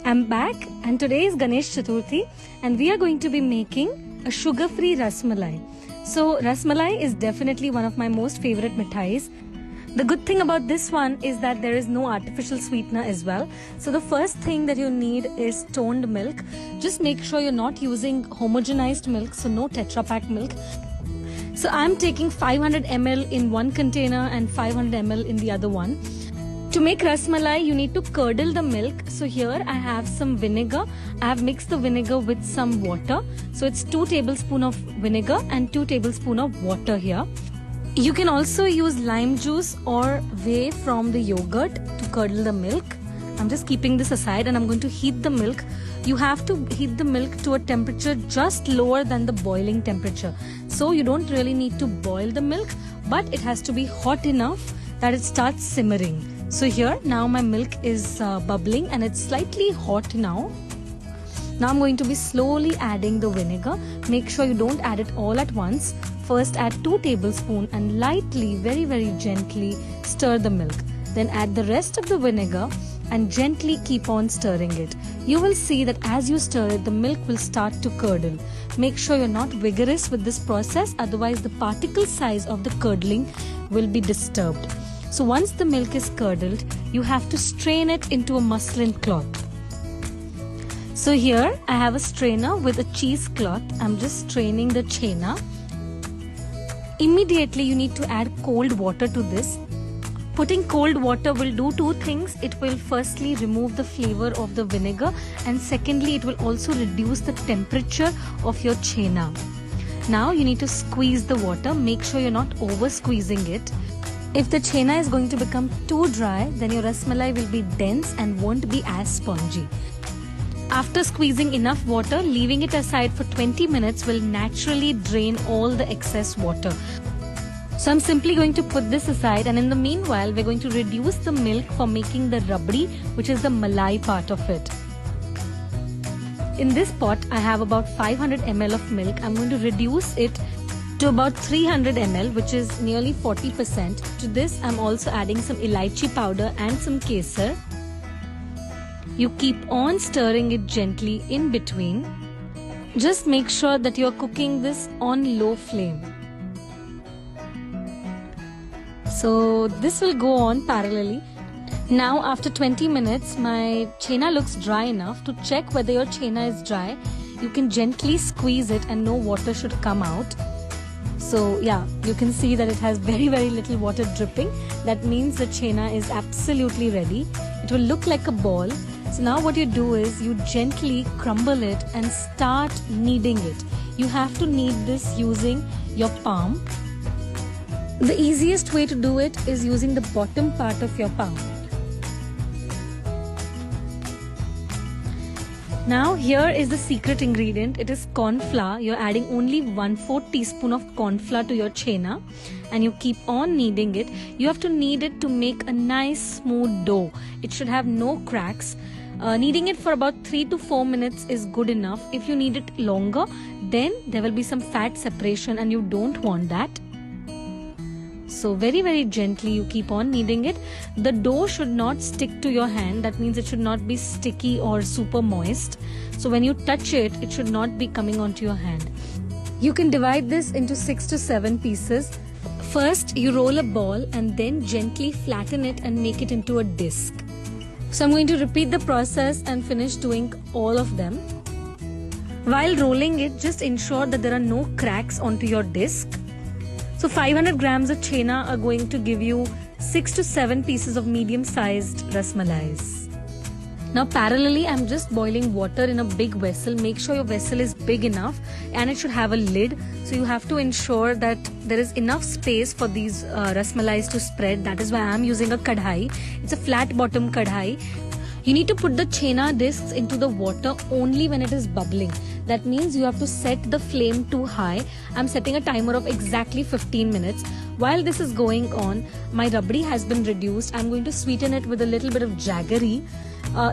I'm back and today is Ganesh Chaturthi and we are going to be making a sugar-free rasmalai. So rasmalai is definitely one of my most favorite mithais. The good thing about this one is that there is no artificial sweetener as well. So the first thing that you need is toned milk. Just make sure you're not using homogenized milk, so no Tetra Pak milk. So I'm taking 500 ml in one container and 500 ml in the other one. To make rasmalai, you need to curdle the milk. So here I have some vinegar. I have mixed the vinegar with some water. So it's 2 tablespoons of vinegar and 2 tablespoons of water here. You can also use lime juice or whey from the yogurt to curdle the milk. I'm just keeping this aside and I'm going to heat the milk. You have to heat the milk to a temperature just lower than the boiling temperature. So you don't really need to boil the milk, but it has to be hot enough that it starts simmering. So here now my milk is bubbling and it's slightly hot now. Now I'm going to be slowly adding the vinegar. Make sure you don't add it all at once. First add 2 tablespoons and lightly, very gently stir the milk. Then add the rest of the vinegar and gently keep on stirring it. You will see that as you stir it, the milk will start to curdle. Make sure you're not vigorous with this process, otherwise the particle size of the curdling will be disturbed. So once the milk is curdled, you have to strain it into a muslin cloth. So here I have a strainer with a cheesecloth. I'm just straining the chena. Immediately you need to add cold water to this. Putting cold water will do 2 things. It will firstly remove the flavor of the vinegar and secondly it will also reduce the temperature of your chena. Now you need to squeeze the water. Make sure you're not over squeezing it. If the chena is going to become too dry, then your rasmalai will be dense and won't be as spongy. After squeezing enough water, leaving it aside for 20 minutes will naturally drain all the excess water. So I'm simply going to put this aside, and in the meanwhile, we're going to reduce the milk for making the rabdi, which is the malai part of it. In this pot, I have about 500 ml of milk. I'm going to reduce it to about 300 ml, which is nearly 40%. To this, I'm also adding some elaichi powder and some kesar. You keep on stirring it gently in between. Just make sure that you're cooking this on low flame. So this will go on parallelly. Now after 20 minutes, my chena looks dry enough. To check whether your chena is dry, you can gently squeeze it and no water should come out. So yeah, you can see that it has very little water dripping. That means the chena is absolutely ready. It will look like a ball. So now what you do is you gently crumble it and start kneading it. You have to knead this using your palm. The easiest way to do it is using the bottom part of your palm. Now here is the secret ingredient. It is corn flour. You're adding only 1/4 teaspoon of corn flour to your chena and you keep on kneading it. You have to knead it to make a nice smooth dough. It should have no cracks. Kneading it for about 3 to 4 minutes is good enough. If you need it longer, then there will be some fat separation and you don't want that. So very gently you keep on kneading it. The dough should not stick to your hand. That means it should not be sticky or super moist. So when you touch it, it should not be coming onto your hand. You can divide this into 6 to 7 pieces. First, you roll a ball and then gently flatten it and make it into a disc. So I'm going to repeat the process and finish doing all of them. While rolling it, just ensure that there are no cracks onto your disc. So 500 grams of chena are going to give you 6 to 7 pieces of medium-sized rasmalais. Now parallelly, I'm just boiling water in a big vessel. Make sure your vessel is big enough and it should have a lid. So you have to ensure that there is enough space for these rasmalais to spread. That is why I'm using a kadhai. It's a flat bottom kadhai. You need to put the chena discs into the water only when it is bubbling. That means you have to set the flame too high. I'm setting a timer of exactly 15 minutes. While this is going on, my rabdi has been reduced. I'm going to sweeten it with a little bit of jaggery.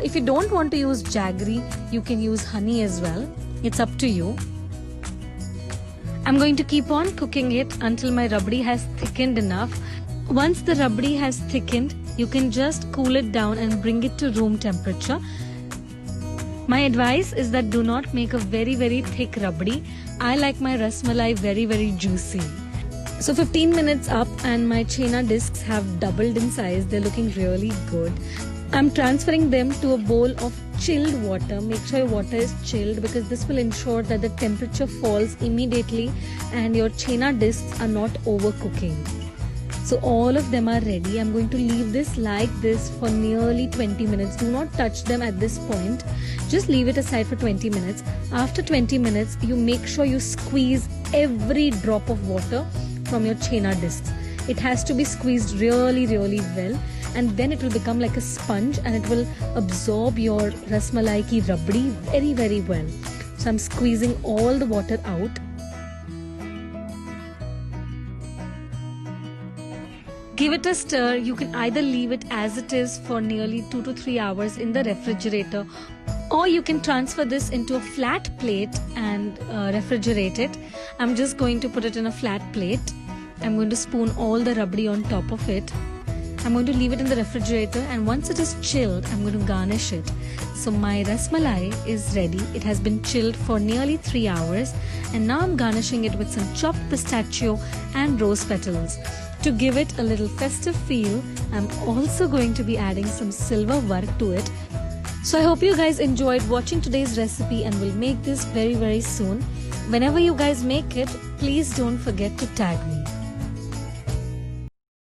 If you don't want to use jaggery, you can use honey as well. It's up to you. I'm going to keep on cooking it until my rabdi has thickened enough. Once the rabdi has thickened, you can just cool it down and bring it to room temperature. My advice is that do not make a very thick rabdi. I like my rasmalai very juicy. So 15 minutes up and my chena discs have doubled in size. They're looking really good. I'm transferring them to a bowl of chilled water. Make sure your water is chilled because this will ensure that the temperature falls immediately and your chena discs are not overcooking. So all of them are ready. I'm going to leave this like this for nearly 20 minutes. Do not touch them at this point. Just leave it aside for 20 minutes. After 20 minutes, you make sure you squeeze every drop of water from your chena discs. It has to be squeezed really well, and then it will become like a sponge and it will absorb your rasmalai ki rabdi very well. So I'm squeezing all the water out. Give it a stir. You can either leave it as it is for nearly 2 to 3 hours in the refrigerator, or you can transfer this into a flat plate and refrigerate it. I'm just going to put it in a flat plate. I'm going to spoon all the rabdi on top of it. I'm going to leave it in the refrigerator, and once it is chilled, I'm going to garnish it. So my rasmalai is ready. It has been chilled for nearly 3 hours, and now I'm garnishing it with some chopped pistachio and rose petals. To give it a little festive feel, I'm also going to be adding some silver work to it. So I hope you guys enjoyed watching today's recipe and will make this very soon. Whenever you guys make it, please don't forget to tag me.